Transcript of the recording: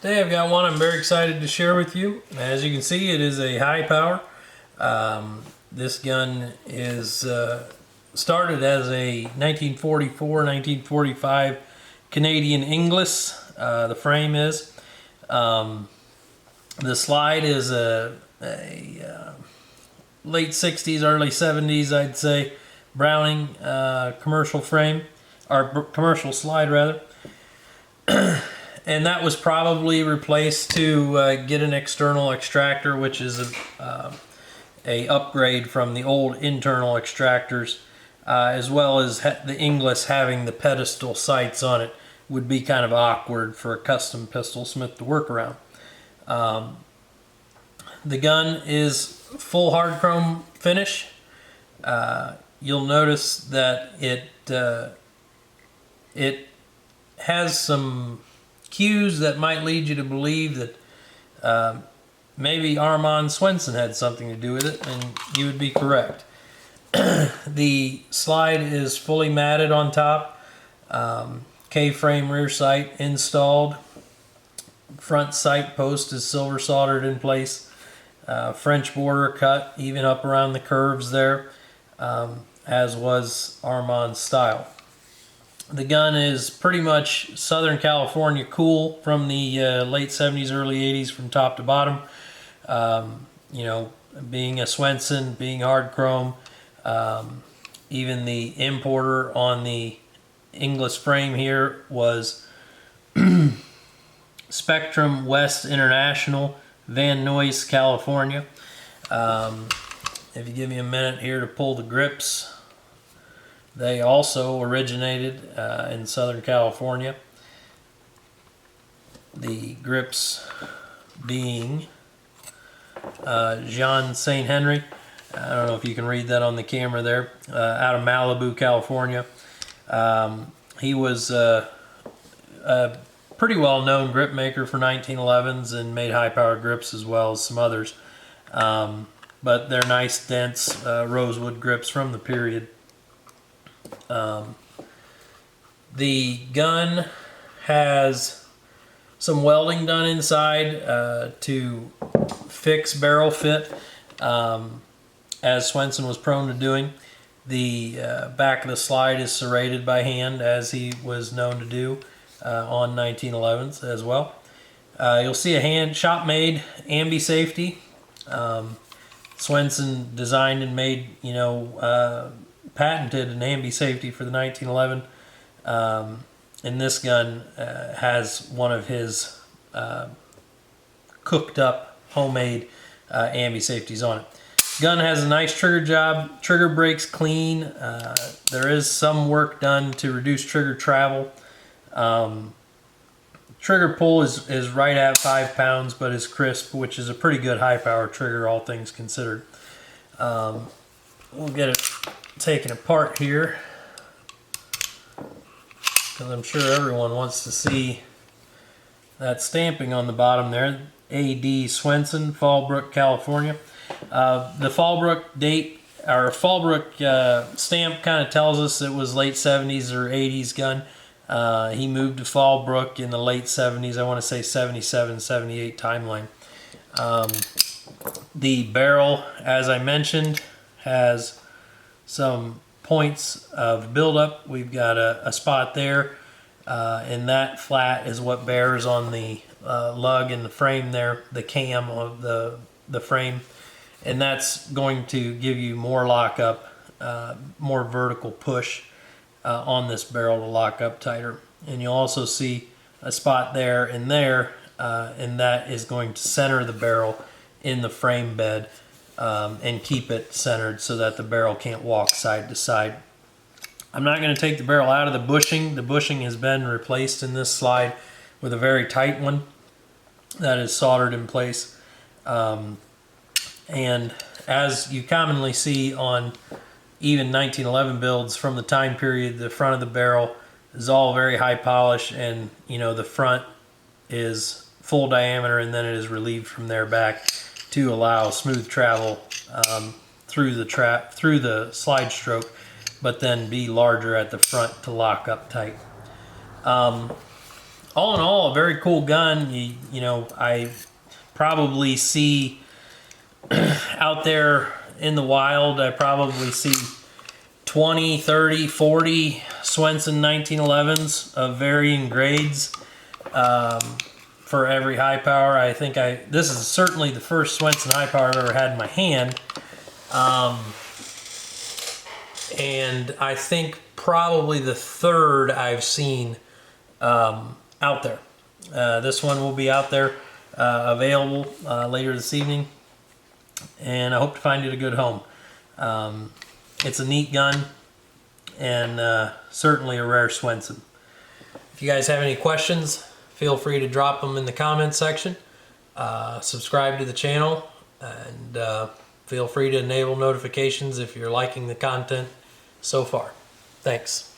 Today I've got one I'm very excited to share with you. As you can see, it is a high power. This gun is started as a 1944-1945 Canadian Inglis. The frame is. The slide is a late 60s, early 70s, I'd say, Browning commercial frame, or commercial slide rather. And that was probably replaced to get an external extractor, which is a upgrade from the old internal extractors, as well as the Inglis having the pedestal sights on it would be kind of awkward for a custom pistol smith to work around. The gun is full hard chrome finish. You'll notice that it has some cues that might lead you to believe that maybe Armand Swenson had something to do with it, and you would be correct. The slide is fully matted on top, K-frame rear sight installed, front sight post is silver soldered in place, French border cut even up around the curves there, as was Armand's style. The gun is pretty much Southern California cool from the late 70s, early 80s from top to bottom. You know, being a Swenson, being hard chrome, even the importer on the Inglis frame here was Spectrum West International, Van Nuys, California. If you give me a minute here to pull the grips, they also originated in Southern California. The grips being Jean St. Henry. I don't know if you can read that on the camera there. Out of Malibu, California. He was a pretty well-known grip maker for 1911s and made high-powered grips as well as some others. But they're nice, dense rosewood grips from the period. The gun has some welding done inside to fix barrel fit, as Swenson was prone to doing. The back of the slide is serrated by hand, as he was known to do on 1911s as well. You'll see a shop-made ambi safety. Swenson designed and made, patented an ambi safety for the 1911, and this gun has one of his cooked up homemade ambi safeties on it. Gun has a nice trigger job. Trigger breaks clean. There is some work done to reduce trigger travel. Trigger pull is right at 5 pounds, but is crisp, which is a pretty good high power trigger, all things considered. We'll get it taken apart here, because I'm sure everyone wants to see that stamping on the bottom there. A.D. Swenson, Fallbrook, California. The Fallbrook date, or Fallbrook stamp kind of tells us it was late 70s or 80s gun. He moved to Fallbrook in the late 70s, I want to say 77, 78 timeline. The barrel, as I mentioned, has some points of buildup. We've got a spot there, and that flat is what bears on the lug in the frame there, the cam of the frame, and that's going to give you more lockup, more vertical push on this barrel to lock up tighter. And you'll also see a spot there and there, and that is going to center the barrel in the frame bed and keep it centered so that the barrel can't walk side to side. I'm not going to take the barrel out of the bushing. The bushing has been replaced in this slide with a very tight one that is soldered in place. And as you commonly see on even 1911 builds from the time period, the front of the barrel is all very high polish, and the front is full diameter, and then it is relieved from there back to allow smooth travel through the slide stroke, but then be larger at the front to lock up tight. all in all, a very cool gun. You know, I probably see out there in the wild, I probably see 20, 30, 40 Swenson 1911s of varying grades for every high power. I think this is certainly the first Swenson high power I've ever had in my hand. And I think probably the third I've seen out there. This one will be out there available later this evening, and I hope to find it a good home. It's a neat gun, and certainly a rare Swenson. If you guys have any questions, feel free to drop them in the comment section. Subscribe to the channel, and feel free to enable notifications if you're liking the content so far. Thanks.